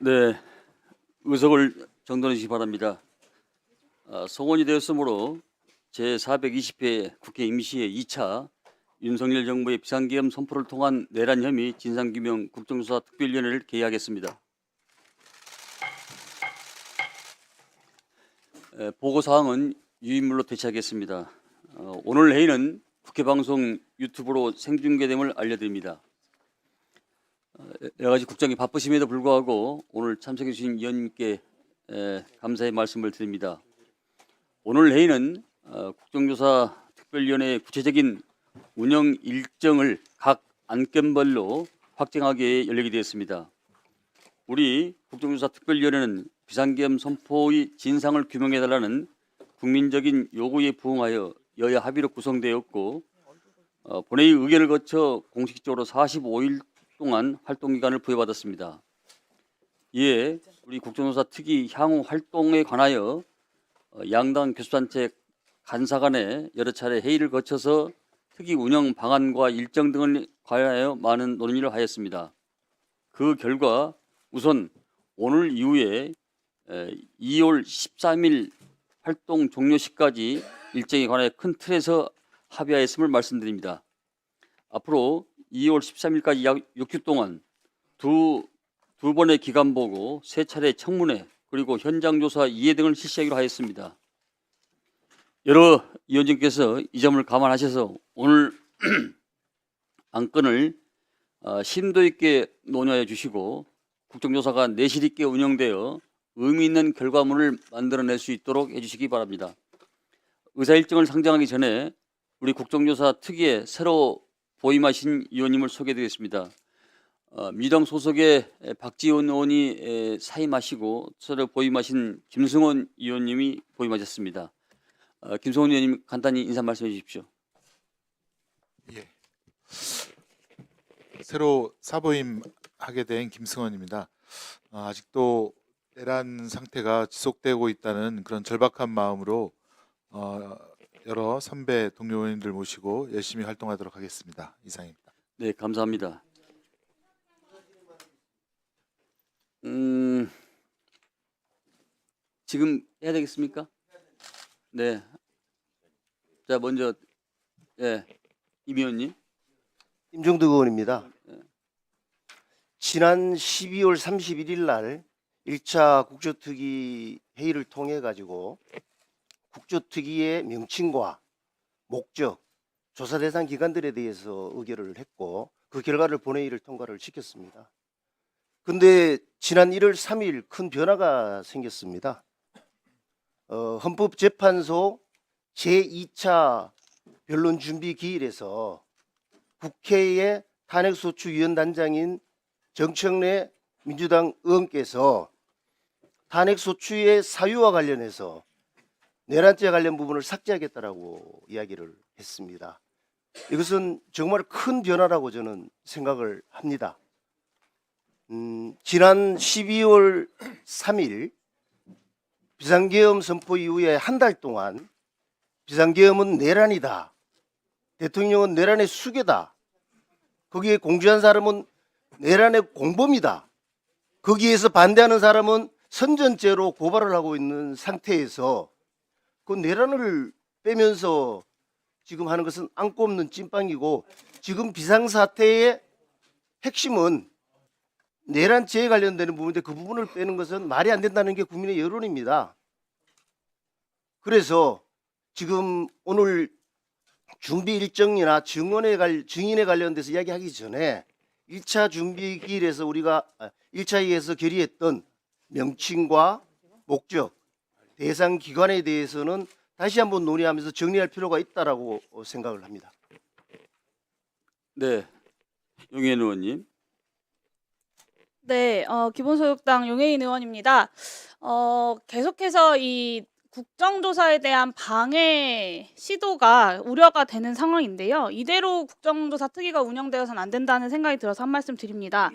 네, 의석을 정돈해 주시기 바랍니다. 송원이 되었으므로 제420회 국회 임시회 2차 윤석열 정부의 비상계엄 선포를 통한 내란 혐의 진상규명 국정조사 특별위원회를 개의하겠습니다. 보고사항은 유인물로 대체하겠습니다. 오늘 회의는 국회방송 유튜브로 생중계됨을 알려드립니다. 여러 가지 국정이 바쁘심에도 불구하고 오늘 참석해 주신 위원님께 감사의 말씀을 드립니다. 오늘 회의는 국정조사 특별위원회의 구체적인 운영 일정을 각 안건별로 확정하기에 열리게 되었습니다. 우리 국정조사 특별위원회는 비상계엄 선포의 진상을 규명해달라는 국민적인 요구에 부응하여 여야 합의로 구성되었고 본회의 의결을 거쳐 공식적으로 45일 동안 활동기간을 부여받았습니다. 이에 우리 국정조사 특위 향후 활동에 관하여 양당 교수단체 간사 간에 여러 차례 회의를 거쳐서 특위 운영 방안과 일정 등을 관하여 많은 논의를 하였습니다. 그 결과 우선 오늘 이후에 2월 13일 활동 종료 시까지 일정에 관하여 큰 틀에서 합의하였음을 말씀드립니다. 앞으로 2월 13일까지 약 6주 동안 두 번의 기간보고, 3차례 청문회, 그리고 현장조사 2회 등을 실시하기로 하였습니다. 여러 위원님께서 이 점을 감안하셔서 오늘 안건을 심도 있게 논의하여 주시고 국정조사가 내실 있게 운영되어 의미 있는 결과물을 만들어낼 수 있도록 해주시기 바랍니다. 의사 일정을 상정하기 전에 우리 국정조사 특위에 새로 보임하신 위원님을 소개해드리겠습니다. 민주당 소속의 박지원 의원이 사임하시고 새로 보임하신 김승원 의원님이 보임하셨습니다. 김승원 의원님 간단히 인사 말씀해 주십시오. 예. 새로 사보임하게 된 김승원입니다. 아직도 내란 상태가 지속되고 있다는 그런 절박한 마음으로 여러 선배 동료 의원님들 모시고 열심히 활동하도록 하겠습니다. 이상입니다. 네, 감사합니다. 지금 해야 되겠습니까? 네. 자, 먼저 임 의원님. 임종득 의원입니다. 지난 12월 31일 날 1차 국조특위 회의를 통해 가지고 국조특위의 명칭과 목적, 조사 대상 기관들에 대해서 의결을 했고 그 결과를 본회의를 통과를 시켰습니다. 근데 지난 1월 3일 큰 변화가 생겼습니다. 헌법재판소 제2차 변론준비기일에서 국회의 탄핵소추위원단장인 정청래 민주당 의원께서 탄핵소추의 사유와 관련해서 내란죄 관련 부분을 삭제하겠다라고 이야기를 했습니다. 이것은 정말 큰 변화라고 저는 생각을 합니다. 지난 12월 3일 비상계엄 선포 이후에 한 달 동안 비상계엄은 내란이다, 대통령은 내란의 수괴다, 거기에 공주한 사람은 내란의 공범이다, 거기에서 반대하는 사람은 선전죄로 고발을 하고 있는 상태에서 그 내란을 빼면서 지금 하는 것은 안고 없는 찐빵이고, 지금 비상사태의 핵심은 내란죄에 관련되는 부분인데 그 부분을 빼는 것은 말이 안 된다는 게 국민의 여론입니다. 그래서 지금 오늘 준비 일정이나 증인에 관련돼서 이야기하기 전에 1차 준비기일에서 우리가 1차 회의에서 결의했던 명칭과 목적, 대상 기관에 대해서는 다시 한번 논의하면서 정리할 필요가 있다라고 생각을 합니다. 네, 용혜인 의원님. 네, 기본소득당 용혜인 의원입니다. 계속해서 이 국정조사에 대한 방해 시도가 우려가 되는 상황인데요. 이대로 국정조사 특위가 운영되어서는 안 된다는 생각이 들어서 한 말씀 드립니다.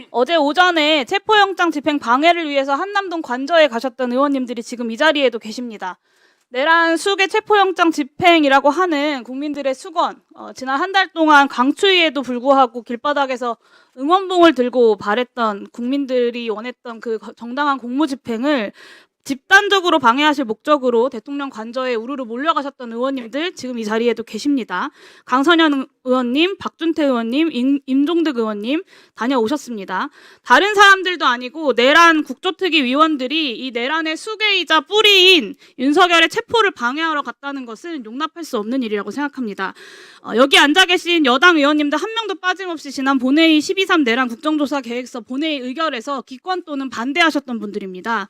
어제 오전에 체포영장 집행 방해를 위해서 한남동 관저에 가셨던 의원님들이 지금 이 자리에도 계십니다. 내란 수계 체포영장 집행이라고 하는 국민들의 수건, 지난 한 달 동안 강추위에도 불구하고 길바닥에서 응원봉을 들고 발했던 국민들이 원했던 그 정당한 공무집행을 집단적으로 방해하실 목적으로 대통령 관저에 우르르 몰려가셨던 의원님들 지금 이 자리에도 계십니다. 강선현 의원님, 박준태 의원님, 임종득 의원님 다녀오셨습니다. 다른 사람들도 아니고 내란 국조특위 위원들이 이 내란의 수괴이자 뿌리인 윤석열의 체포를 방해하러 갔다는 것은 용납할 수 없는 일이라고 생각합니다. 여기 앉아 계신 여당 의원님들 한 명도 빠짐없이 지난 본회의 12.3 내란 국정조사 계획서 본회의 의결에서 기권 또는 반대하셨던 분들입니다.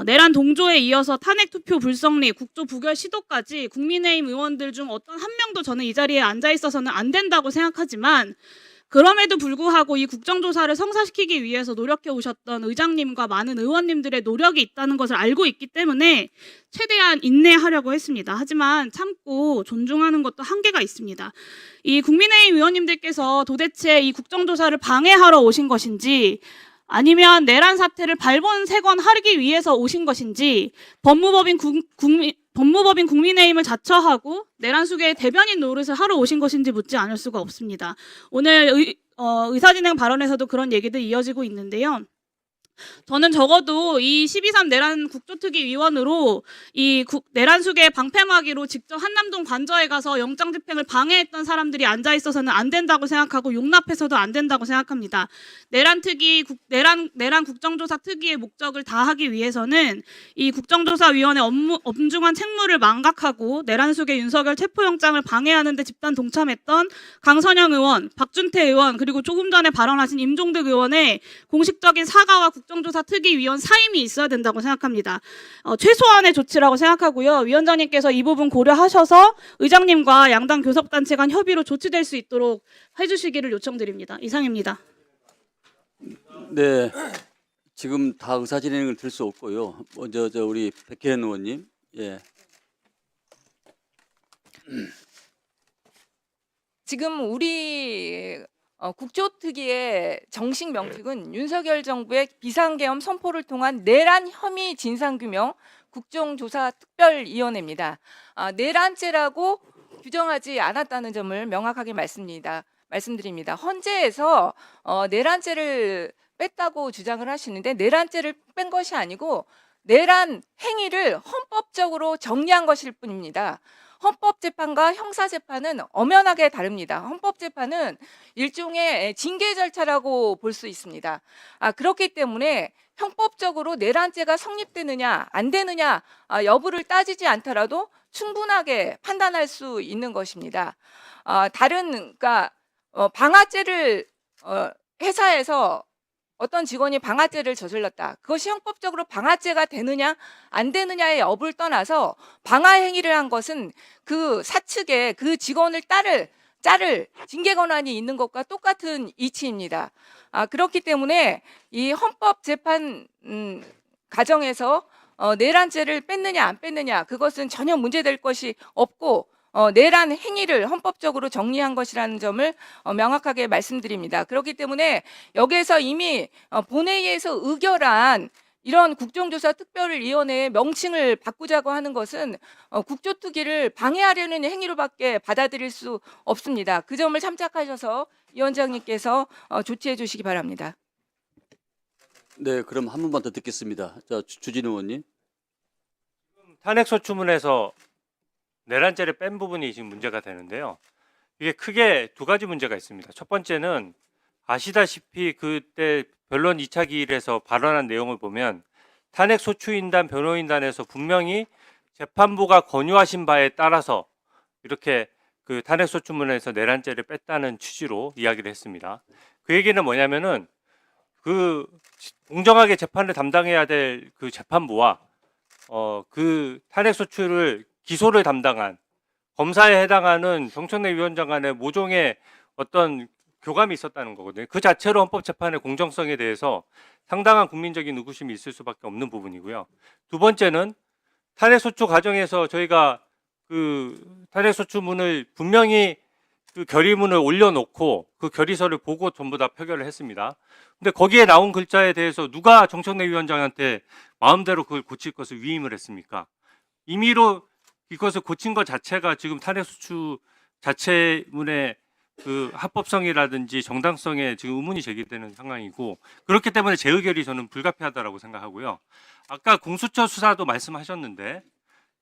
내란 동조에 이어서 탄핵 투표 불성리, 국조 부결 시도까지 국민의힘 의원들 중 어떤 한 명도 저는 이 자리에 앉아 있어서는 안 된다고 생각하지만 그럼에도 불구하고 이 국정조사를 성사시키기 위해서 노력해 오셨던 의장님과 많은 의원님들의 노력이 있다는 것을 알고 있기 때문에 최대한 인내하려고 했습니다. 하지만 참고 존중하는 것도 한계가 있습니다. 이 국민의힘 의원님들께서 도대체 이 국정조사를 방해하러 오신 것인지 아니면 내란 사태를 발본색원하기 위해서 오신 것인지 법무법인 국민의힘을 자처하고 내란 수계의 대변인 노릇을 하러 오신 것인지 묻지 않을 수가 없습니다. 오늘 의사진행 발언에서도 그런 얘기들 이어지고 있는데요. 저는 적어도 이 12.3 내란 국조특위 위원으로 이 내란 수계 방패막이로 직접 한남동 관저에 가서 영장 집행을 방해했던 사람들이 앉아 있어서는 안 된다고 생각하고 용납해서도 안 된다고 생각합니다. 내란 국정조사 특위의 목적을 다하기 위해서는 이 국정조사위원회 엄중한 책무를 망각하고 내란 수계 윤석열 체포영장을 방해하는 데 집단 동참했던 강선영 의원, 박준태 의원 그리고 조금 전에 발언하신 임종득 의원의 공식적인 사과와 국정조사 특위위원 사임이 있어야 된다고 생각합니다. 최소한의 조치라고 생각하고요. 위원장님께서 이 부분 고려하셔서 의장님과 양당 교섭단체 간 협의로 조치될 수 있도록 해주시기를 요청드립니다. 이상입니다. 네, 지금 다 의사진행을 들 수 없고요. 먼저 우리 백혜연 의원님, 예. 지금 우리 국조특위의 정식 명칭은 윤석열 정부의 비상계엄 선포를 통한 내란 혐의 진상규명 국정조사특별위원회입니다. 내란죄라고 규정하지 않았다는 점을 명확하게 말씀드립니다. 헌재에서 내란죄를 뺐다고 주장을 하시는데 내란죄를 뺀 것이 아니고 내란 행위를 헌법적으로 정리한 것일 뿐입니다. 헌법재판과 형사재판은 엄연하게 다릅니다. 헌법재판은 일종의 징계 절차라고 볼 수 있습니다. 그렇기 때문에 형법적으로 내란죄가 성립되느냐 안 되느냐 여부를 따지지 않더라도 충분하게 판단할 수 있는 것입니다. 그러니까 방아죄를 회사에서 어떤 직원이 방아죄를 저질렀다. 그것이 형법적으로 방아죄가 되느냐 안 되느냐의 여부를 떠나서 방아 행위를 한 것은 그 사측에 그 직원을 자를 징계 권한이 있는 것과 똑같은 이치입니다. 그렇기 때문에 이 헌법재판 과정에서 내란죄를 뺐느냐 안 뺐느냐 그것은 전혀 문제될 것이 없고 내란 행위를 헌법적으로 정리한 것이라는 점을 명확하게 말씀드립니다. 그렇기 때문에 여기에서 이미 본회의에서 의결한 이런 국정조사 특별위원회의 명칭을 바꾸자고 하는 것은 국조특위를 방해하려는 행위로밖에 받아들일 수 없습니다. 그 점을 참작하셔서 위원장님께서 조치해 주시기 바랍니다. 네, 그럼 한 번만 더 듣겠습니다. 자, 주진우 의원님. 탄핵소추문에서 내란죄를 뺀 부분이 지금 문제가 되는데요. 이게 크게 두 가지 문제가 있습니다. 첫 번째는 아시다시피 그때 변론 2차 기일에서 발언한 내용을 보면 탄핵소추인단 변호인단에서 분명히 재판부가 권유하신 바에 따라서 이렇게 그 탄핵소추문에서 내란죄를 뺐다는 취지로 이야기를 했습니다. 그 얘기는 뭐냐면은 그 공정하게 재판을 담당해야 될 그 재판부와 그 탄핵소추를 기소를 담당한 검사에 해당하는 정청래 위원장 간의 모종의 어떤 교감이 있었다는 거거든요. 그 자체로 헌법재판의 공정성에 대해서 상당한 국민적인 의구심이 있을 수밖에 없는 부분이고요. 두 번째는 탄핵소추 과정에서 저희가 그 탄핵소추문을 분명히 그 결의문을 올려놓고 그 결의서를 보고 전부 다 표결을 했습니다. 근데 거기에 나온 글자에 대해서 누가 정청래 위원장한테 마음대로 그걸 고칠 것을 위임을 했습니까? 임의로 이것을 고친 것 자체가 지금 탄핵소추 자체문의 그 합법성이라든지 정당성에 지금 의문이 제기되는 상황이고, 그렇기 때문에 재의결이 저는 불가피하다라고 생각하고요. 아까 공수처 수사도 말씀하셨는데,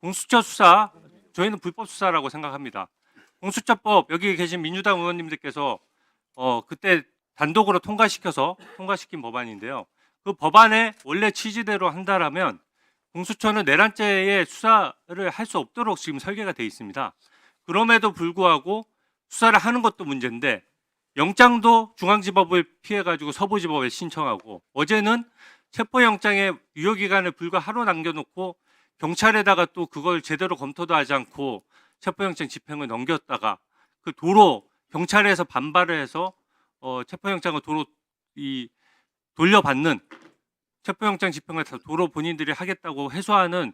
공수처 수사 저희는 불법 수사라고 생각합니다. 공수처법 여기 계신 민주당 의원님들께서 그때 단독으로 통과시킨 법안인데요. 그 법안의 원래 취지대로 한다라면 공수처는 내란죄의 수사를 할 수 없도록 지금 설계가 돼 있습니다. 그럼에도 불구하고 수사를 하는 것도 문제인데, 영장도 중앙지법을 피해가지고 서부지법에 신청하고, 어제는 체포영장의 유효기간을 불과 하루 남겨놓고 경찰에다가 또 그걸 제대로 검토도 하지 않고 체포영장 집행을 넘겼다가 그 도로 경찰에서 반발을 해서 체포영장을 도로 돌려받는, 체포영장 집행을 다 도로 본인들이 하겠다고 해소하는,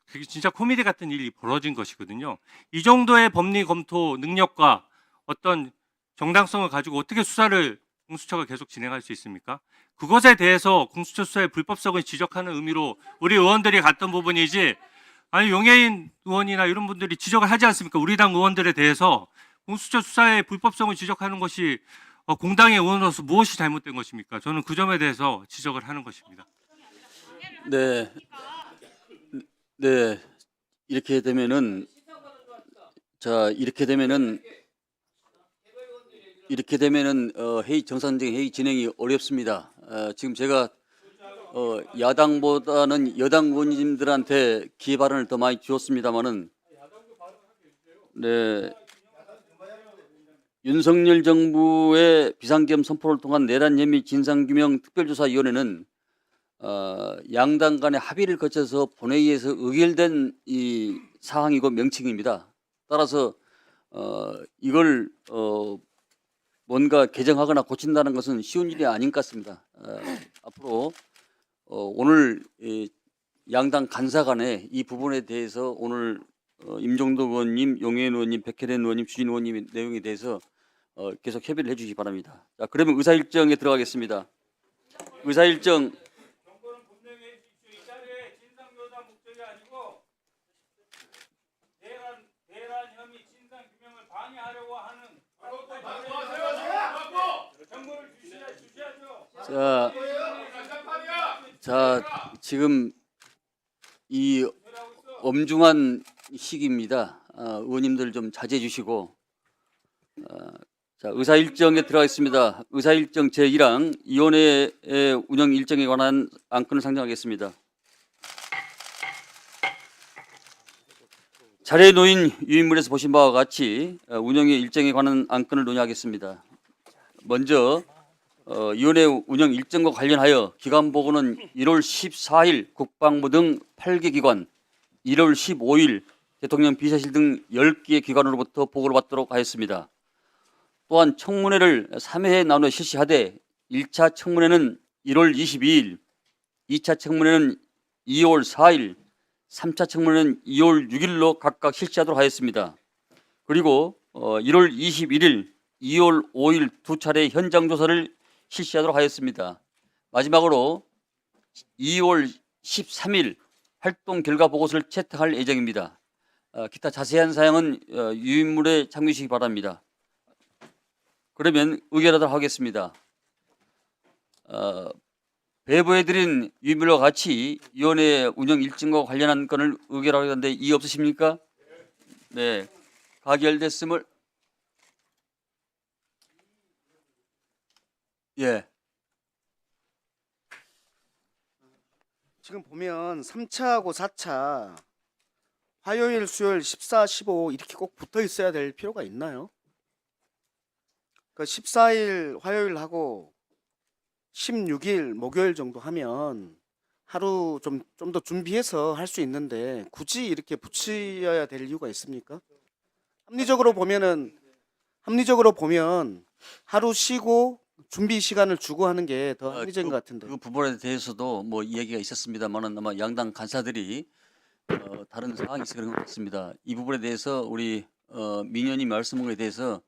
그게 진짜 코미디 같은 일이 벌어진 것이거든요. 이 정도의 법리 검토 능력과 어떤 정당성을 가지고 어떻게 수사를 공수처가 계속 진행할 수 있습니까? 그것에 대해서 공수처 수사의 불법성을 지적하는 의미로 우리 의원들이 갔던 부분이지, 아니 용해인 의원이나 이런 분들이 지적을 하지 않습니까? 우리 당 의원들에 대해서 공수처 수사의 불법성을 지적하는 것이 공당의 의원으로서 무엇이 잘못된 것입니까? 저는 그 점에 대해서 지적을 하는 것입니다. 네, 네, 이렇게 되면은 회의 정상적인 회의 진행이 어렵습니다. 지금 제가 야당보다는 여당 의원님들한테 기회 발언을 더 많이 주었습니다만은, 네, 윤석열 정부의 비상계엄 선포를 통한 내란 혐의 진상규명 특별조사위원회는 양당 간의 합의를 거쳐서 본회의에서 의결된 이 사항이고 명칭입니다. 따라서 이걸 뭔가 개정하거나 고친다는 것은 쉬운 일이 아닌 것 같습니다. 앞으로 오늘 양당 간사 간에 이 부분에 대해서 오늘 임종도 의원님, 용해인 의원님, 백혜련 의원님, 주진 의원님의 내용에 대해서 계속 협의를 해주시기 바랍니다. 자, 그러면 의사일정에 들어가겠습니다. 의사일정. 정부는 분명히 해주십시오. 이 자리에 진상조사 목적이 아니고 대란 혐의 진상 규명을 방해하려고 하는 정보를 주시하죠. 자, 지금 이 엄중한 시기입니다. 의원님들 좀 자제해 주시고, 자, 의사일정에 들어가겠습니다. 의사일정 제1항 위원회의 운영 일정에 관한 안건을 상정하겠습니다. 자리에 놓인 유인물에서 보신 바와 같이 운영의 일정에 관한 안건을 논의하겠습니다. 먼저 위원회 운영 일정과 관련하여 기관 보고는 1월 14일 국방부 등 8개 기관, 1월 15일 대통령 비서실 등 10개의 기관으로부터 보고를 받도록 하였습니다. 또한 청문회를 3회에 나누어 실시하되 1차 청문회는 1월 22일, 2차 청문회는 2월 4일, 3차 청문회는 2월 6일로 각각 실시하도록 하였습니다. 그리고 1월 21일, 2월 5일 두 차례 현장 조사를 실시하도록 하였습니다. 마지막으로 2월 13일 활동 결과 보고서를 채택할 예정입니다. 기타 자세한 사항은 유인물에 참고하시기 바랍니다. 그러면 의결하도록 하겠습니다. 배부해드린 유인물과 같이 위원회 운영 일정과 관련한 건을 의결하겠는데 이의 없으십니까? 네, 가결됐음을. 예. 지금 보면 3차하고 4차 화요일, 수요일 14, 15 이렇게 꼭 붙어 있어야 될 필요가 있나요? 그러니까 14일 화요일하고 16일 목요일 정도 하면 하루 좀 더 준비해서 할 수 있는데 굳이 이렇게 붙여야 될 이유가 있습니까? 합리적으로 보면 하루 쉬고 준비 시간을 주고 하는 게 더 합리적인 것 같은데. 그 부분에 대해서도 뭐 이야기가 있었습니다만은 아마 양당 간사들이 다른 상황이 있어 그런 것 같습니다. 이 부분에 대해서 우리 민현이 말씀한 것에 대해서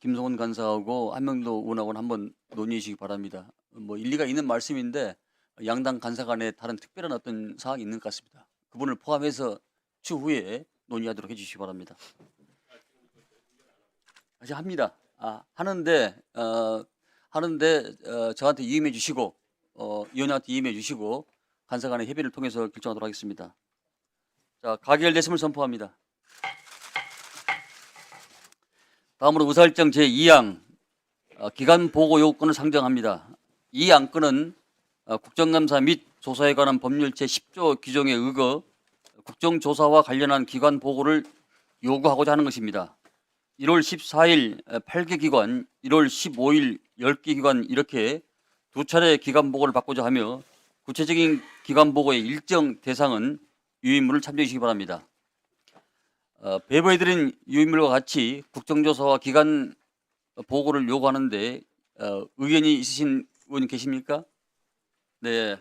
김성원 간사하고 한명도 의원하고는 한번 논의해 주시기 바랍니다. 뭐 일리가 있는 말씀인데 양당 간사 간에 다른 특별한 어떤 사항이 있는 것 같습니다. 그분을 포함해서 추후에 논의하도록 해주시기 바랍니다. 아직 합니다. 하는데 저한테 이임해 주시고 위원장한테 이임해 주시고 간사간의 협의를 통해서 결정하도록 하겠습니다. 자, 가결됐음을 선포합니다. 다음으로 의사일정 제2항 기간 보고 요건을 상정합니다. 이 안건은 국정감사 및 조사에 관한 법률 제10조 규정에 의거 국정조사와 관련한 기관 보고를 요구하고자 하는 것입니다. 1월 14일 8개 기관, 1월 15일 10개 기관 이렇게 두 차례 기관 보고를 받고자 하며 구체적인 기관 보고의 일정 대상은 유인물을 참조해 주시기 바랍니다. 배부해드린 유인물과 같이 국정조사와 기관 보고를 요구하는데 의견이 있으신 의원님 계십니까? 네.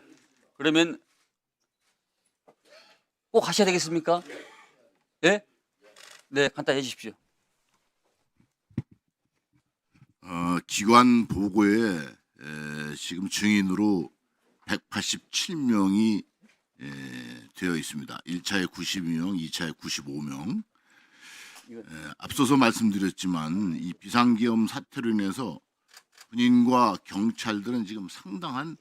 그러면 꼭 하셔야 되겠습니까? 네? 네, 간단히 해주십시오. 기관 보고에 지금 증인으로 187명이 되어 있습니다. 1차에 92명, 2차에 95명. 앞서서 말씀드렸지만 이 비상계엄 사태로 인해서 군인과 경찰들은 지금 상당한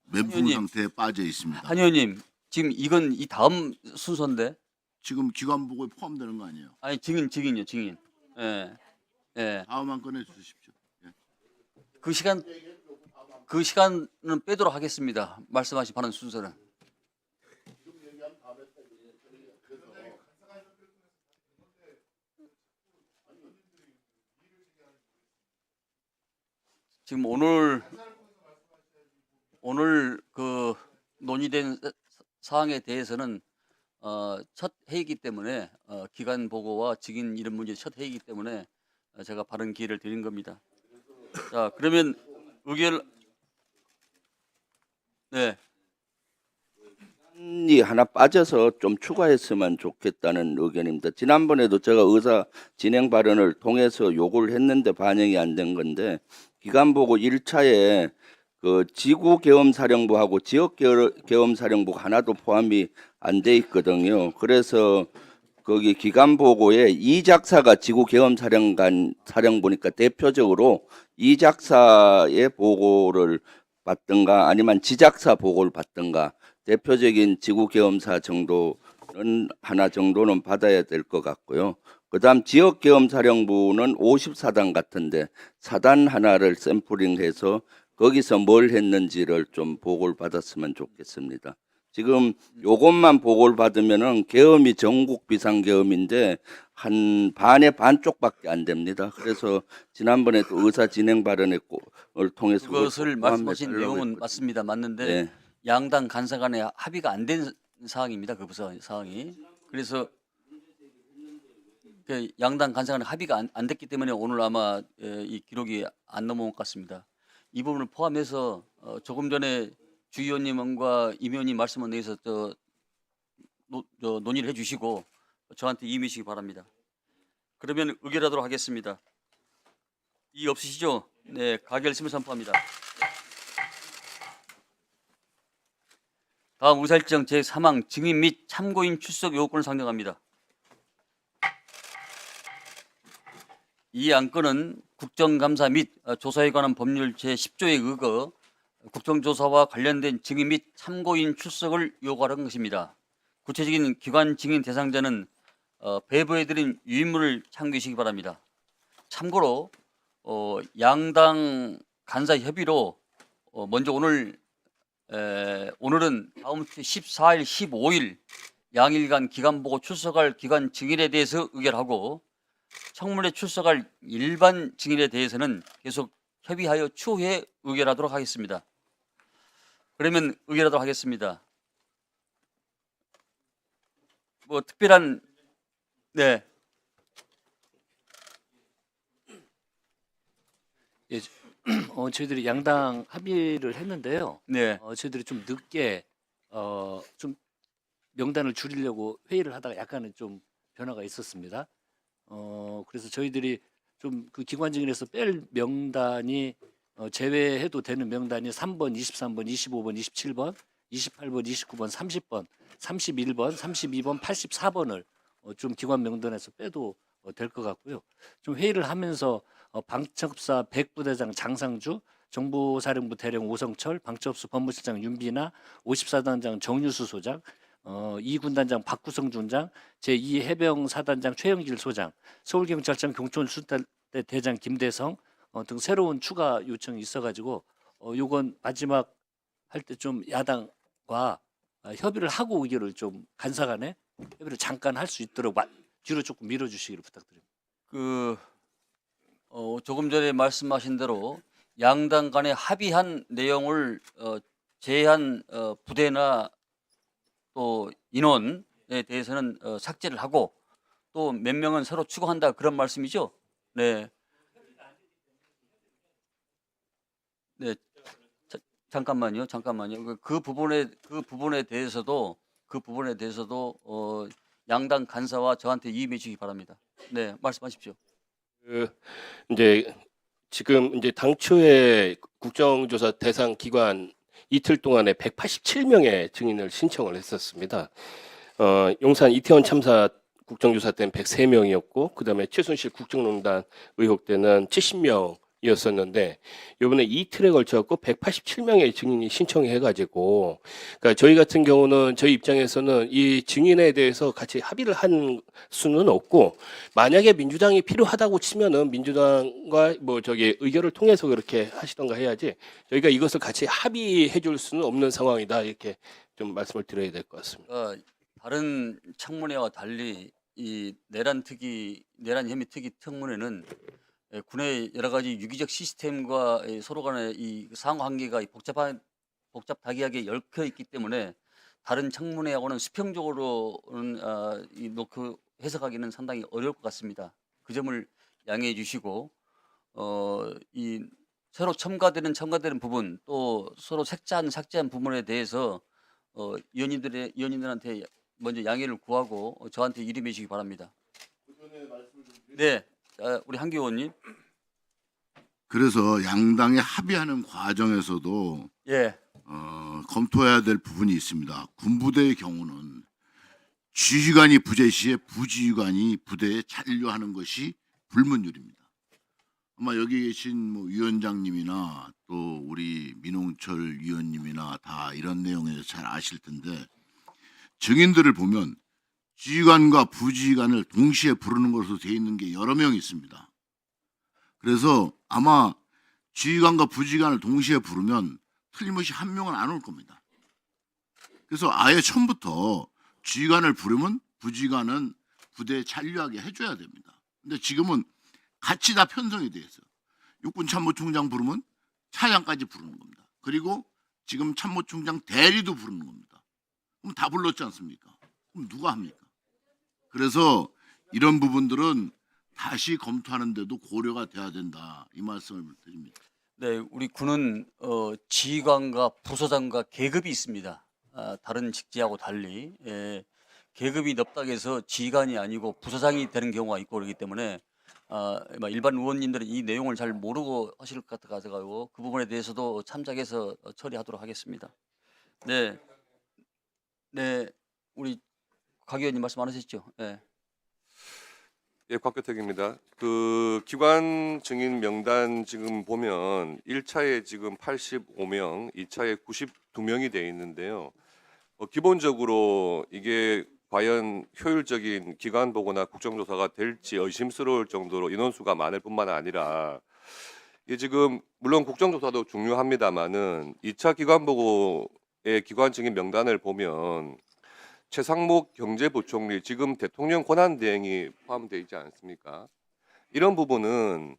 멘붕 의원님. 상태에 빠져 있습니다. 한 의원님, 지금 이건 이 다음 순서인데? 지금 기관 보고에 포함되는 거 아니에요? 아니 증인요, 증인. 예, 예. 다음 한 건에 주십시오. 그 시간은 빼도록 하겠습니다. 말씀하신 바른 순서는. 지금 오늘 그 논의된 사항에 대해서는 첫 회의이기 때문에 기관 보고와 증인 이런 문제 첫 회의이기 때문에 제가 바른 기회를 드린 겁니다. 자, 그러면 의결 네. 이 하나 빠져서 좀 추가했으면 좋겠다는 의견입니다. 지난번에도 제가 의사 진행 발언을 통해서 요구를 했는데 반영이 안 된 건데 기간보고 1차에 그 지구계엄사령부하고 지역계엄사령부가 하나도 포함이 안 돼 있거든요. 그래서 거기 기간보고에 이 작사가 지구계엄사령부니까 대표적으로 이 작사의 보고를 받든가 아니면 지작사 보고를 받든가 대표적인 지구계엄사 정도는 하나 정도는 받아야 될 것 같고요. 그다음 지역계엄사령부는 54단 같은데 사단 하나를 샘플링해서 거기서 뭘 했는지를 좀 보고를 받았으면 좋겠습니다. 지금 요것만 보고를 받으면은 계엄이 전국 비상계엄인데 한 반의 반쪽밖에 안 됩니다. 그래서 지난번에 또 의사 진행 발언을 통해서 그것을 말씀하신 포함해달라고 내용은 했거든요. 맞습니다. 맞는데 네. 양당 간사 간에 합의가 안 된 사항입니다. 그 사항이. 그래서 그 양당 간사 간에 합의가 안 됐기 때문에 오늘 아마 이 기록이 안 넘어온 것 같습니다. 이 부분을 포함해서 조금 전에 주 의원님과 임 의원님 말씀을 내서 논의를 해주시고 저한테 임의시기 바랍니다. 그러면 의결하도록 하겠습니다. 이의 없으시죠? 네, 가결심을 선포합니다. 다음 의사일정 제3항 증인 및 참고인 출석 요건을 상정합니다. 이 안건은 국정감사 및 조사에 관한 법률 제10조에 의거 국정조사와 관련된 증인 및 참고인 출석을 요구하는 것입니다. 구체적인 기관 증인 대상자는 배부해드린 유인물을 참고하시기 바랍니다. 참고로 양당 간사 협의로 먼저 오늘은 다음 주 14일, 15일 양일간 기간보고 출석할 기관 증인에 대해서 의결하고 청문회 출석할 일반 증인에 대해서는 계속 협의하여 추후에 의결하도록 하겠습니다. 그러면 의결하도록 하겠습니다. 뭐 특별한 네. 예, 저희들이 양당 합의를 했는데요. 네. 저희들이 좀 늦게 좀 명단을 줄이려고 회의를 하다가 약간은 좀 변화가 있었습니다. 그래서 저희들이 좀 그 기관 증인에서 뺄 명단이 제외해도 되는 명단이 3번, 23번, 25번, 27번 28번, 29번, 30번, 31번, 32번, 84번을 좀 기관 명단에서 빼도 될 것 같고요. 좀 회의를 하면서 방첩사 백부대장 장상주, 정보사령부 대령 오성철, 방첩수 법무실장 윤비나, 54단장 정유수 소장, 2군단장 박구성 중장, 제2해병사단장 최영길 소장, 서울경찰청 경촌수사대 대장 김대성 등 새로운 추가 요청이 있어가지고 요건 마지막 할 때 좀 야당과 협의를 하고 의결을 좀 간사간에 협의를 잠깐 할 수 있도록 뒤로 조금 밀어주시기를 부탁드립니다. 조금 전에 말씀하신 대로 양당 간에 합의한 내용을 제한 부대나 또 인원에 대해서는 삭제를 하고 또 몇 명은 새로 추가한다 그런 말씀이죠? 네. 네. 잠깐만요. 그 부분에 대해서도 양당 간사와 저한테 이의해 주시기 바랍니다. 네, 말씀하십시오. 이제 지금 이제 당초에 국정조사 대상 기관 이틀 동안에 187명의 증인을 신청을 했었습니다. 용산 이태원 참사 국정조사 때는 103명이었고 그다음에 최순실 국정농단 의혹 때는 70명이었었는데 이번에 이틀에 걸쳐갖고 187명의 증인이 신청해가지고 그러니까 저희 같은 경우는 저희 입장에서는 이 증인에 대해서 같이 합의를 한 수는 없고 만약에 민주당이 필요하다고 치면은 민주당과 의결을 통해서 그렇게 하시던가 해야지 저희가 이것을 같이 합의해 줄 수는 없는 상황이다 이렇게 좀 말씀을 드려야 될 것 같습니다. 다른 청문회와 달리 이 내란 혐의 특위 청문회는 군의 여러 가지 유기적 시스템과 서로 간의 이 상관관계가 복잡하게 얽혀 있기 때문에 다른 청문회하고는 수평적으로는 놓고 해석하기는 상당히 어려울 것 같습니다. 그 점을 양해해 주시고 이 새로 첨가되는 부분 또 서로 삭제한 부분에 대해서 의원님들한테 먼저 양해를 구하고 저한테 이름해 주시기 바랍니다. 네, 우리 한기 의원님. 그래서 양당이 합의하는 과정에서도 예. 검토해야 될 부분이 있습니다. 군부대의 경우는 지휘관이 부재 시에 부지휘관이 부대에 잔류하는 것이 불문율입니다. 아마 여기 계신 위원장님이나 또 우리 민홍철 위원님이나 다 이런 내용에 잘 아실 텐데 증인들을 보면 지휘관과 부지휘관을 동시에 부르는 것으로 되어 있는 게 여러 명 있습니다. 그래서 아마 지휘관과 부지휘관을 동시에 부르면 틀림없이 한 명은 안 올 겁니다. 그래서 아예 처음부터 지휘관을 부르면 부지휘관은 부대에 잔류하게 해줘야 됩니다. 근데 지금은 같이 다 편성이 돼 있어요. 육군 참모총장 부르면 차장까지 부르는 겁니다. 그리고 지금 참모총장 대리도 부르는 겁니다. 그럼 다 불렀지 않습니까? 그럼 누가 합니까? 그래서 이런 부분들은 다시 검토하는데도 고려가 돼야 된다. 이 말씀을 드립니다. 네, 우리 군은 지휘관과 부서장과 계급이 있습니다. 다른 직제하고 달리 계급이 높다고 해서 지휘관이 아니고 부서장이 되는 경우가 있고 그렇기 때문에 일반 의원님들은 이 내용을 잘 모르고 하실 것 같아가지고 그 부분에 대해서도 참작해서 처리하도록 하겠습니다. 네, 우리 곽 의원님 말씀 안 하셨죠? 네. 예, 곽교택입니다. 그 기관 증인 명단 지금 보면 1차에 지금 85명, 2차에 92명이 돼 있는데요. 기본적으로 이게 과연 효율적인 기관 보고나 국정조사가 될지 의심스러울 정도로 인원수가 많을 뿐만 아니라 이게 지금 물론 국정조사도 중요합니다만은 2차 기관 보고의 기관 증인 명단을 보면 최상목 경제부총리 지금 대통령 권한대행이 포함되어 있지 않습니까? 이런 부분은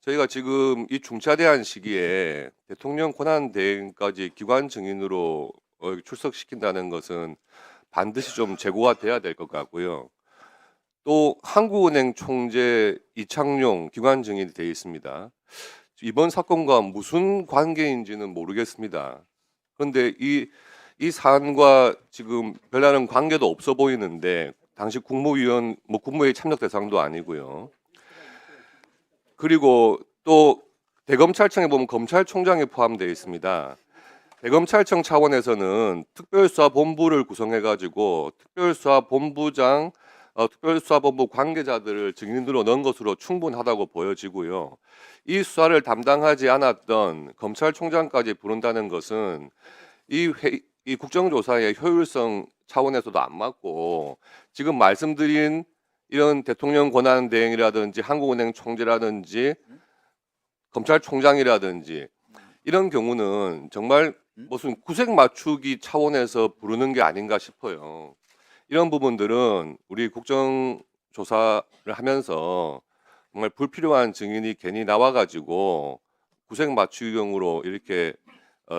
저희가 지금 이 중차대한 시기에 대통령 권한대행까지 기관 증인으로 출석시킨다는 것은 반드시 좀 재고가 돼야 될 것 같고요. 또 한국은행 총재 이창용 기관 증인이 되어 있습니다. 이번 사건과 무슨 관계인지는 모르겠습니다. 그런데 이 사안과 지금 별다른 관계도 없어 보이는데 당시 국무회의 참석 대상도 아니고요. 그리고 또 대검찰청에 보면 검찰총장이 포함되어 있습니다. 대검찰청 차원에서는 특별수사본부를 구성해가지고 특별수사본부장, 특별수사본부 관계자들을 증인으로 넣은 것으로 충분하다고 보여지고요. 이 수사를 담당하지 않았던 검찰총장까지 부른다는 것은 이 국정조사의 효율성 차원에서도 안 맞고, 지금 말씀드린 이런 대통령 권한 대행이라든지 한국은행 총재라든지 검찰총장이라든지 이런 경우는 정말 무슨 구색 맞추기 차원에서 부르는 게 아닌가 싶어요. 이런 부분들은 우리 국정조사를 하면서 정말 불필요한 증인이 괜히 나와가지고 구색 맞추기용으로 이렇게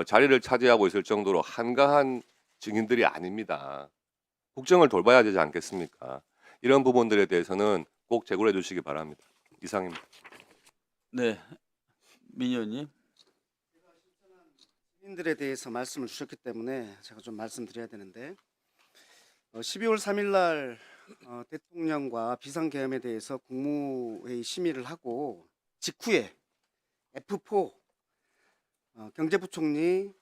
자리를 차지하고 있을 정도로 한가한 증인들이 아닙니다. 국정을 돌봐야 되지 않겠습니까? 이런 부분들에 대해서는 꼭 제고해 주시기 바랍니다. 이상입니다. 네, 민 의원님. 시민들에 대해서 말씀을 주셨기 때문에 제가 좀 말씀드려야 되는데 12월 3일 날 대통령과 비상계엄에 대해서 국무회의 심의를 하고 직후에 F4 경제부총리,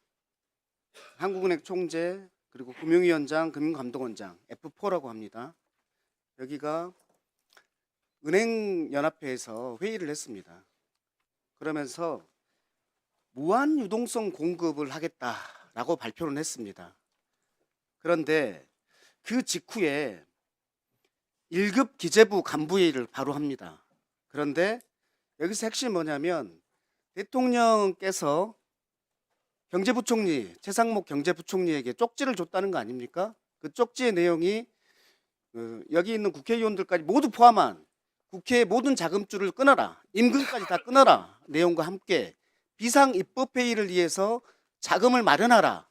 한국은행 총재, 그리고 금융위원장, 금융감독원장 F4라고 합니다. 여기가 은행연합회에서 회의를 했습니다. 그러면서 무한 유동성 공급을 하겠다라고 발표를 했습니다. 그런데 그 직후에 1급 기재부 간부회의를 바로 합니다. 그런데 여기서 핵심이 뭐냐면 대통령께서 경제부총리, 최상목 경제부총리에게 쪽지를 줬다는 거 아닙니까? 그 쪽지의 내용이 여기 있는 국회의원들까지 모두 포함한 국회의 모든 자금줄을 끊어라, 임금까지 다 끊어라 내용과 함께 비상입법회의를 위해서 자금을 마련하라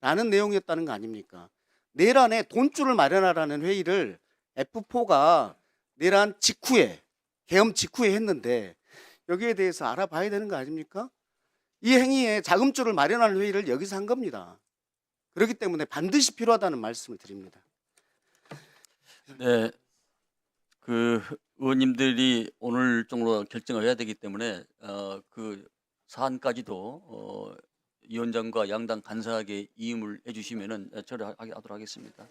라는 내용이었다는 거 아닙니까? 내란에 돈줄을 마련하라는 회의를 F4가 내란 직후에, 계엄 직후에 했는데 여기에 대해서 알아봐야 되는 거 아닙니까? 이 행위에 자금줄을 마련하는 회의를 여기서 한 겁니다. 그렇기 때문에 반드시 필요하다는 말씀을 드립니다. 네, 그 의원님들이 오늘 정도 결정을 해야 되기 때문에 그 사안까지도 위원장과 양당 간사에게 이임을 해주시면은 처리하도록 하겠습니다.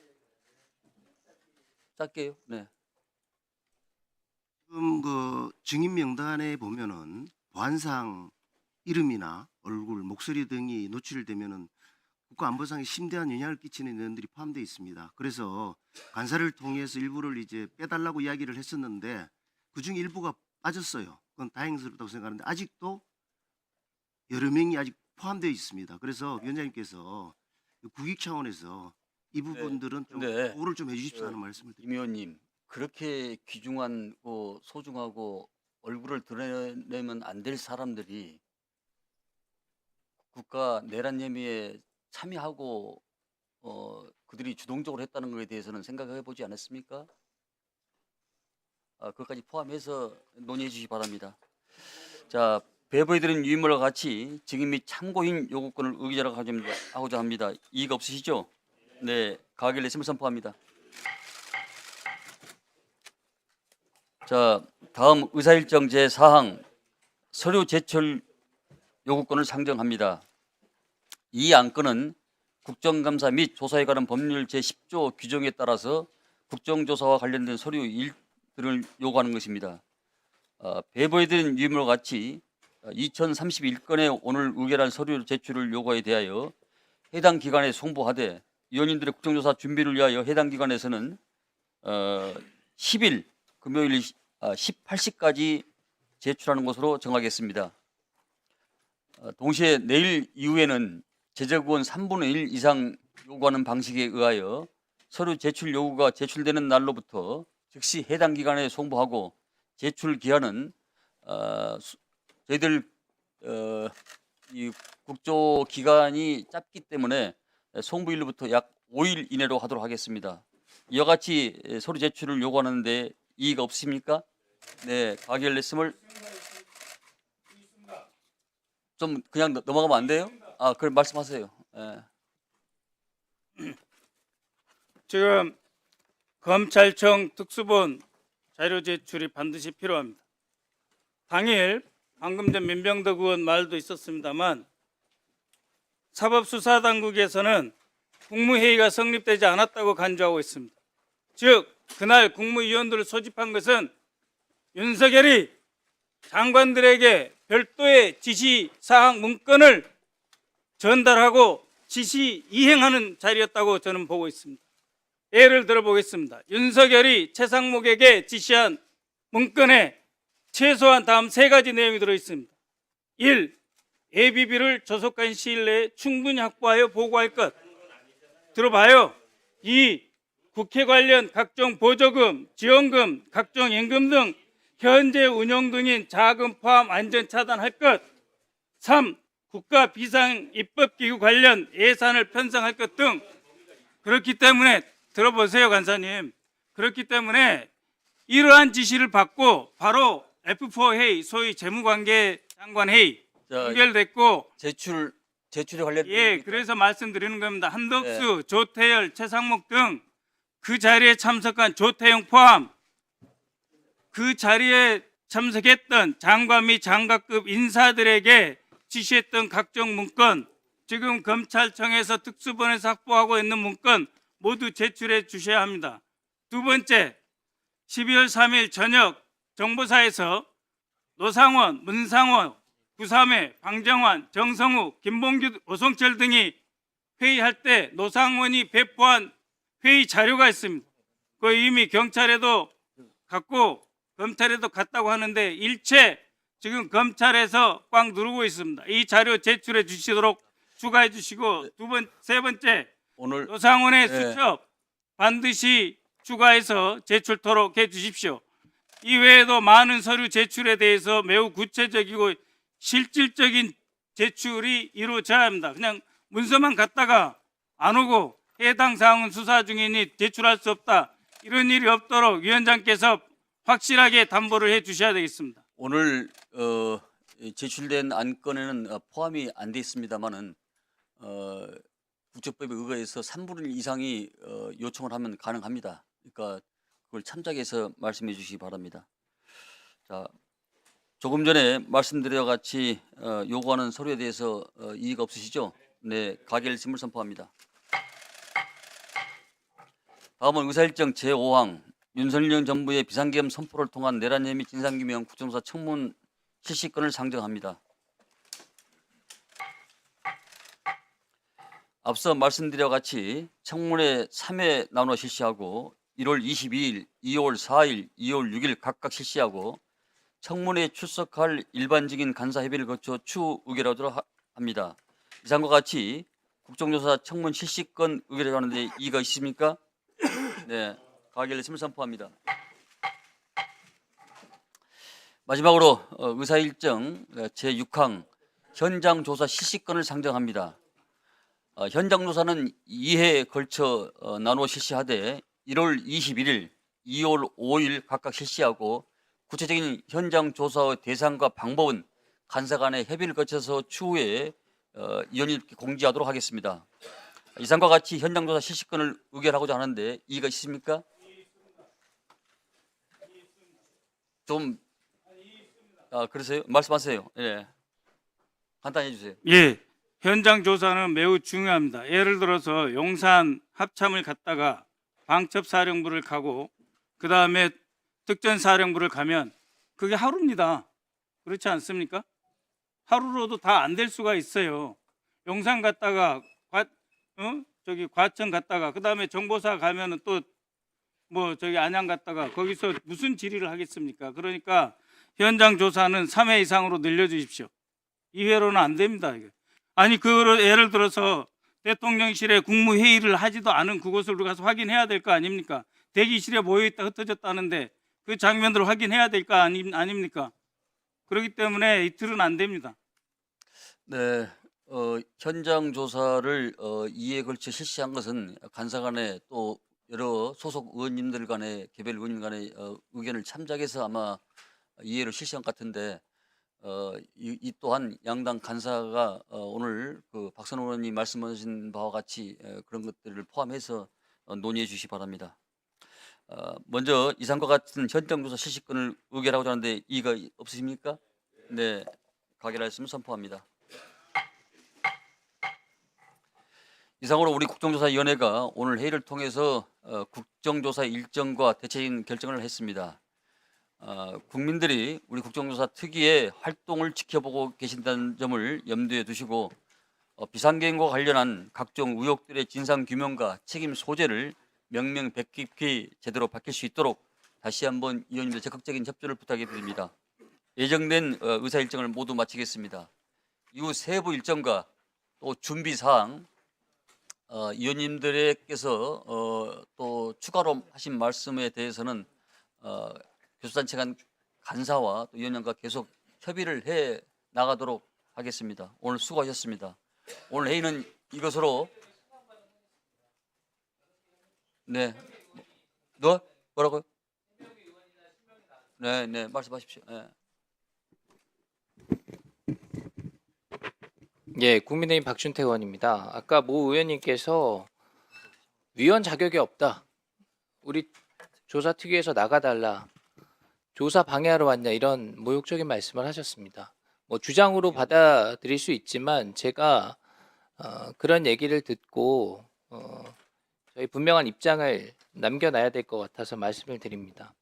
짧게요. 네. 지금 그 증인 명단에 보면은 보안상 이름이나 얼굴, 목소리 등이 노출되면은 국가안보상에 심대한 영향을 끼치는 내용들이 포함되어 있습니다. 그래서 간사를 통해서 일부를 이제 빼달라고 이야기를 했었는데 그중 일부가 빠졌어요. 그건 다행스럽다고 생각하는데 아직도 여러 명이 아직 포함되어 있습니다. 그래서 위원장님께서 국익 차원에서 이 부분들은 좀 네. 보호를 좀 해주십시오 하는 말씀을 드립니다. 임 의원님, 그렇게 귀중한 소중하고 얼굴을 드러내면 안 될 사람들이 국가 내란 혐의에 참여하고 그들이 주동적으로 했다는 것에 대해서는 생각해 보지 않았습니까? 그것까지 포함해서 논의해 주시기 바랍니다. 자, 배부해드린 유인물과 같이 증인 및 참고인 요구권을 의결하고자 합니다. 이의가 없으시죠? 네, 가결 내심을 선포합니다. 자, 다음 의사일정 제4항 서류 제출 요구권을 상정합니다. 이 안건은 국정감사 및 조사에 관한 법률 제10조 규정에 따라서 국정조사와 관련된 서류 일들을 요구하는 것입니다. 배부해드린 유인물과 같이 2031건의 오늘 의결한 서류 제출을 요구에 대하여 해당 기관에 송부하되 위원님들의 국정조사 준비를 위하여 해당 기관에서는 10일 금요일 18시까지 제출하는 것으로 정하겠습니다. 동시에 내일 이후에는 제적의원 3분의 1 이상 요구하는 방식에 의하여 서류 제출 요구가 제출되는 날로부터 즉시 해당 기관에 송부하고 제출 기한은 저희들 이 국조 기간이 짧기 때문에 송부일로부터 약 5일 이내로 하도록 하겠습니다. 이와 같이 서류 제출을 요구하는데 이의가 없습니까? 네, 가결 냈음을 좀 그냥 넘어가면 안 돼요? 그럼 말씀하세요. 예. 지금 검찰청 특수본 자료 제출이 반드시 필요합니다. 당일 방금 전 민병덕 의원 말도 있었습니다만 사법수사당국에서는 국무회의가 성립되지 않았다고 간주하고 있습니다. 즉 그날 국무위원들을 소집한 것은 윤석열이 장관들에게 별도의 지시사항 문건을 전달하고 지시 이행하는 자리였다고 저는 보고 있습니다. 예를 들어 보겠습니다. 윤석열이 최상목에게 지시한 문건에 최소한 다음 3가지 내용이 들어 있습니다. 1. ABB를 조속한 시일 내에 충분히 확보하여 보고할 것. 들어봐요. 2. 국회 관련 각종 보조금, 지원금, 각종 임금 등 현재 운영 중인 자금 포함 완전 차단할 것. 3. 국가 비상 입법기구 관련 예산을 편성할 것 등. 그렇기 때문에 들어보세요, 간사님. 그렇기 때문에 이러한 지시를 받고 바로 F4 회의, 소위 재무관계 장관 회의 연결됐고 제출에 관련 예, 그래서 말씀드리는 겁니다. 한덕수, 조태열, 최상목 등 그 자리에 참석한 조태용 포함 그 자리에 참석했던 장관 및 장관급 인사들에게 지시했던 각종 문건, 지금 검찰청에서 특수본에서 확보하고 있는 문건 모두 제출해 주셔야 합니다. 두 번째, 12월 3일 저녁 정보사에서 노상원, 문상호, 구삼회, 방정환, 정성우, 김봉규, 오성철 등이 회의할 때 노상원이 배포한 회의 자료가 있습니다. 그 이미 경찰에도 갔고 검찰에도 갔다고 하는데 일체 지금 검찰에서 꽉 누르고 있습니다. 이 자료 제출해 주시도록 추가해 주시고 세 번째 오늘 노상원의 수첩 반드시 추가해서 제출토록 해 주십시오. 이외에도 많은 서류 제출에 대해서 매우 구체적이고 실질적인 제출이 이루어져야 합니다. 그냥 문서만 갖다가 안 오고 해당 사항은 수사 중이니 제출할 수 없다. 이런 일이 없도록 위원장께서 확실하게 담보를 해 주셔야 되겠습니다. 오늘 제출된 안건에는 포함이 안 돼 있습니다만은 국제법에 의거해서 3분의 1 이상이 요청을 하면 가능합니다. 그러니까 그걸 참작해서 말씀해 주시기 바랍니다. 자, 조금 전에 말씀드려 같이 요구하는 서류에 대해서 이의가 없으시죠? 네, 가결심을 선포합니다. 다음은 의사일정 제5항 윤석열 정부의 비상계엄 선포를 통한 내란 혐의 진상규명 국정조사 청문 실시건을 상정합니다. 앞서 말씀드려 같이 청문회 3회 나눠 실시하고 1월 22일, 2월 4일, 2월 6일 각각 실시하고 청문회에 출석할 일반적인 간사 협의를 거쳐 추후 의결하도록 합니다. 이상과 같이 국정조사 청문 실시건 의결하는데 이의가 있습니까? 네, 가결심을 선포합니다. 마지막으로 의사일정 제6항 현장조사 실시건을 상정합니다. 현장조사는 2회에 걸쳐 나누어 실시하되 1월 21일, 2월 5일 각각 실시하고 구체적인 현장조사의 대상과 방법은 간사 간의 협의를 거쳐서 추후에 위원님께 공지하도록 하겠습니다. 이상과 같이 현장조사 실시건을 의결하고자 하는데 이의가 있습니까? 좀 그러세요? 말씀하세요. 예, 간단히 해주세요. 예, 현장 조사는 매우 중요합니다. 예를 들어서 용산 합참을 갔다가 방첩사령부를 가고 그 다음에 특전사령부를 가면 그게 하루입니다. 그렇지 않습니까? 하루로도 다 안 될 수가 있어요. 용산 갔다가 과천 갔다가 그 다음에 정보사 가면은 또 안양 갔다가 거기서 무슨 질의를 하겠습니까? 그러니까 현장 조사는 3회 이상으로 늘려주십시오. 2회로는 안 됩니다. 이게. 아니 그거를 예를 들어서 대통령실에 국무회의를 하지도 않은 그곳을 우리가 가서 확인해야 될 거 아닙니까? 대기실에 모여있다 흩어졌다는데 그 장면들을 확인해야 될 거 아닙니까? 그렇기 때문에 이틀은 안 됩니다. 네, 현장 조사를 2회에 걸쳐 실시한 것은 간사 간에 또 여러 소속 의원님들 간의 개별 의원님 간의 의견을 참작해서 아마 2회를 실시한 것 같은데 이 또한 양당 간사가 오늘 그 박선호 의원님 말씀하신 바와 같이 그런 것들을 포함해서 논의해 주시기 바랍니다. 먼저 이상과 같은 현장 조사 실시건을 의결하고자 하는데 이의가 없으십니까? 네, 가결하였으면 선포합니다. 이상으로 우리 국정조사위원회가 오늘 회의를 통해서 국정조사 일정과 대체적인 결정을 했습니다. 국민들이 우리 국정조사 특위의 활동을 지켜보고 계신다는 점을 염두에 두시고 비상계획과 관련한 각종 의혹들의 진상규명과 책임 소재를 명명백백히 제대로 밝힐 수 있도록 다시 한번 위원님들 적극적인 협조를 부탁해 드립니다. 예정된 의사 일정을 모두 마치겠습니다. 이후 세부 일정과 또 준비 사항 위원님들께서 또 추가로 하신 말씀에 대해서는 교수단체 간 간사와 또 위원장과 계속 협의를 해 나가도록 하겠습니다. 오늘 수고하셨습니다. 오늘 회의는 이것으로 네. 너 뭐라고요? 네, 네, 말씀하십시오. 네. 예, 국민의힘 박준태 의원입니다. 아까 모 의원님께서 위원 자격이 없다. 우리 조사특위에서 나가달라. 조사 방해하러 왔냐 이런 모욕적인 말씀을 하셨습니다. 뭐 주장으로 받아들일 수 있지만 제가 그런 얘기를 듣고 저희 분명한 입장을 남겨놔야 될 것 같아서 말씀을 드립니다.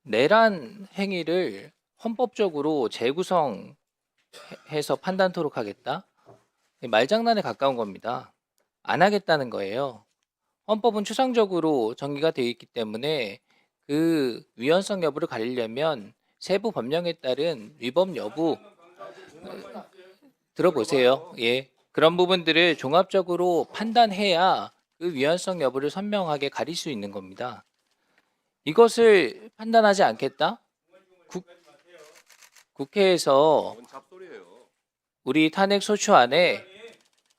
내란 행위를 헌법적으로 재구성해서 판단토록 하겠다? 말장난에 가까운 겁니다. 안 하겠다는 거예요. 헌법은 추상적으로 정의가 되어 있기 때문에 그 위헌성 여부를 가리려면 세부 법령에 따른 위법 여부 들어보세요. 예, 그런 부분들을 종합적으로 판단해야 그 위헌성 여부를 선명하게 가릴 수 있는 겁니다. 이것을 판단하지 않겠다? 국회에서 뭔 잡소리예요. 우리 탄핵 소추안에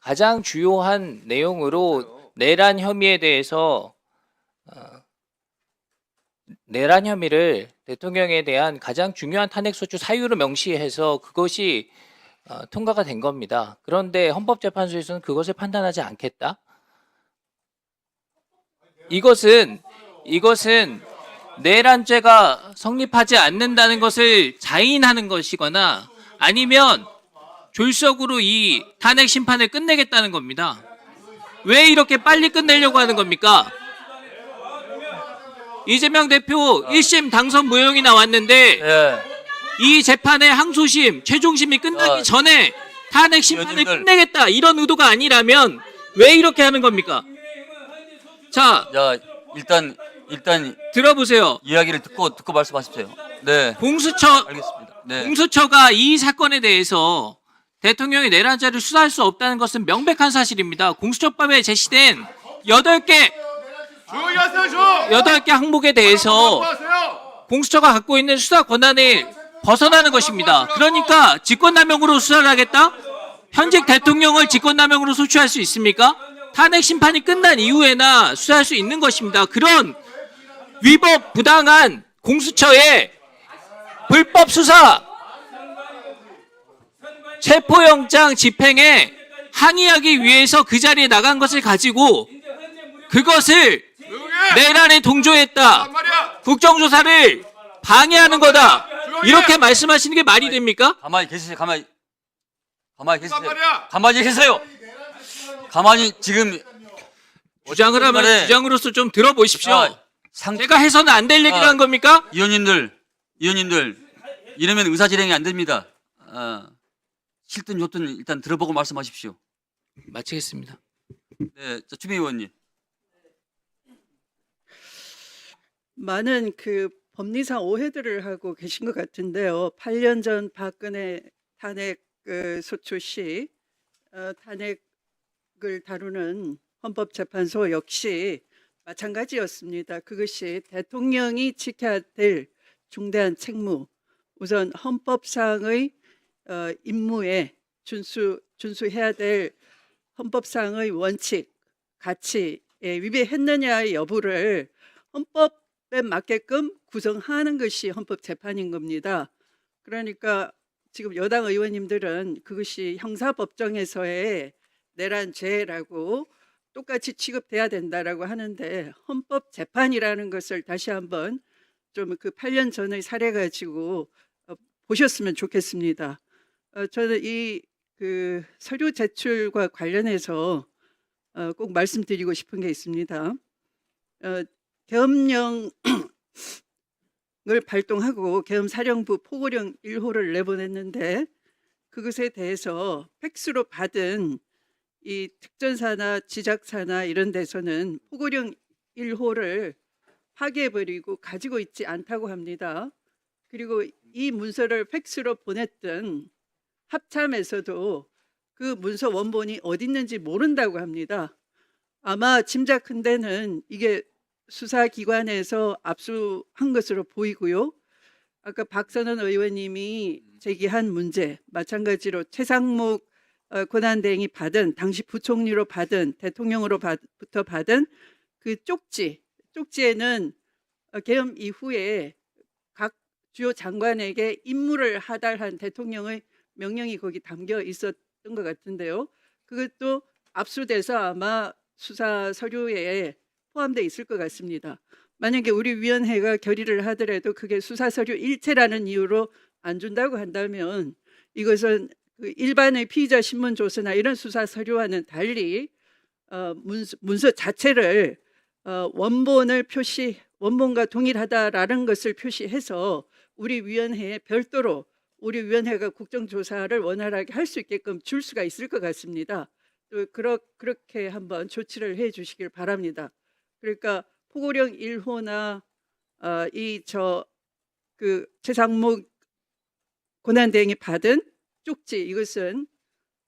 가장 주요한 내용으로 내란 혐의에 대해서 내란 혐의를 대통령에 대한 가장 중요한 탄핵 소추 사유로 명시해서 그것이 통과가 된 겁니다. 그런데 헌법재판소에서는 그것을 판단하지 않겠다? 이것은 내란죄가 성립하지 않는다는 것을 자인하는 것이거나 아니면 졸속으로 이 탄핵 심판을 끝내겠다는 겁니다. 왜 이렇게 빨리 끝내려고 하는 겁니까? 이재명 대표 1심 당선 무효이 나왔는데 예. 이 재판의 항소심, 최종심이 끝나기 전에 탄핵 심판을 의원님들. 끝내겠다 이런 의도가 아니라면 왜 이렇게 하는 겁니까? 자, 일단 들어보세요. 이야기를 듣고 말씀하십시오. 네, 알겠습니다. 네. 공수처가 이 사건에 대해서 대통령이 내란죄를 수사할 수 없다는 것은 명백한 사실입니다. 공수처법에 제시된 8개 항목에 대해서 공수처가 갖고 있는 수사 권한을 벗어나는 것입니다. 그러니까 직권남용으로 수사를 하겠다? 현직 대통령을 직권남용으로 소추할 수 있습니까? 탄핵 심판이 끝난 이후에나 수사할 수 있는 것입니다. 그런 위법 부당한 공수처의 불법 수사 체포영장 집행에 항의하기 위해서 그 자리에 나간 것을 가지고 그것을 내란에 동조했다. 국정조사를 방해하는 거다. 이렇게 말씀하시는 게 말이 됩니까? 가만히 계세요. 가만히 계세요. 가만히 지금 주장을 하면 주장으로서 좀 들어보십시오. 제가 해서는 안 될 얘기를 한 겁니까? 위원님들 이러면 의사진행이 안 됩니다. 싫든 좋든 일단 들어보고 말씀하십시오. 마치겠습니다. 네, 추미애 의원님. 많은 그 법리상 오해들을 하고 계신 것 같은데요. 8년 전 박근혜 탄핵 소추 시 탄핵을 다루는 헌법재판소 역시 마찬가지였습니다. 그것이 대통령이 지켜야 될 중대한 책무, 우선 헌법상의 임무에 준수해야 될 헌법상의 원칙, 가치에 위배했느냐의 여부를 헌법에 맞게끔 구성하는 것이 헌법재판인 겁니다. 그러니까 지금 여당 의원님들은 그것이 형사법정에서의 내란죄라고 똑같이 취급돼야 된다라고 하는데 헌법재판이라는 것을 다시 한번 좀 그 8년 전의 사례 가지고 보셨으면 좋겠습니다. 저는 이 그 서류 제출과 관련해서 꼭 말씀드리고 싶은 게 있습니다. 계엄령을 발동하고 계엄사령부 포고령 1호를 내보냈는데 그것에 대해서 팩스로 받은 이 특전사나 지작사나 이런 데서는 포고령 1호를 파기해버리고 가지고 있지 않다고 합니다. 그리고 이 문서를 팩스로 보냈던 합참에서도 그 문서 원본이 어디 있는지 모른다고 합니다. 아마 짐작컨대는 이게 수사기관에서 압수한 것으로 보이고요. 아까 박선원 의원님이 제기한 문제, 마찬가지로 최상목 권한대행이 받은, 당시 부총리로 받은, 대통령으로부터 받은 그 쪽지에는 계엄 이후에 각 주요 장관에게 임무를 하달한 대통령의 명령이 거기 담겨 있었던 것 같은데요. 그것도 압수돼서 아마 수사 서류에 포함되어 있을 것 같습니다. 만약에 우리 위원회가 결의를 하더라도 그게 수사 서류 일체라는 이유로 안 준다고 한다면 이것은 그 일반의 피의자 신문 조서나 이런 수사 서류와는 달리 문서 자체를 원본과 동일하다라는 것을 표시해서 우리 위원회에 별도로 우리 위원회가 국정조사를 원활하게 할 수 있게끔 줄 수가 있을 것 같습니다. 또 그렇게 한번 조치를 해 주시길 바랍니다. 그러니까 포고령 1호나 그 최상목 권한대행이 받은 쪽지, 이것은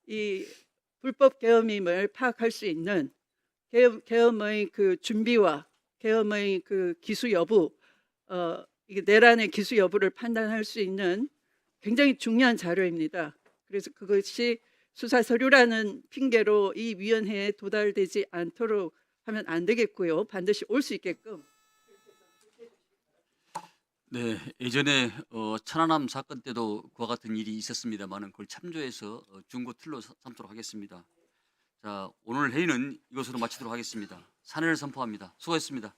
이 불법 계엄임을 파악할 수 있는 계엄의 그 준비와 계엄의 그 기수 여부, 이게 내란의 기수 여부를 판단할 수 있는 굉장히 중요한 자료입니다. 그래서 그것이 수사 서류라는 핑계로 이 위원회에 도달되지 않도록 하면 안 되겠고요. 반드시 올 수 있게끔. 네, 예전에 천안함 사건 때도 그와 같은 일이 있었습니다만은 그걸 참조해서 중고 틀로 삼도록 하겠습니다. 자, 오늘 회의는 이것으로 마치도록 하겠습니다. 산회를 선포합니다. 수고했습니다.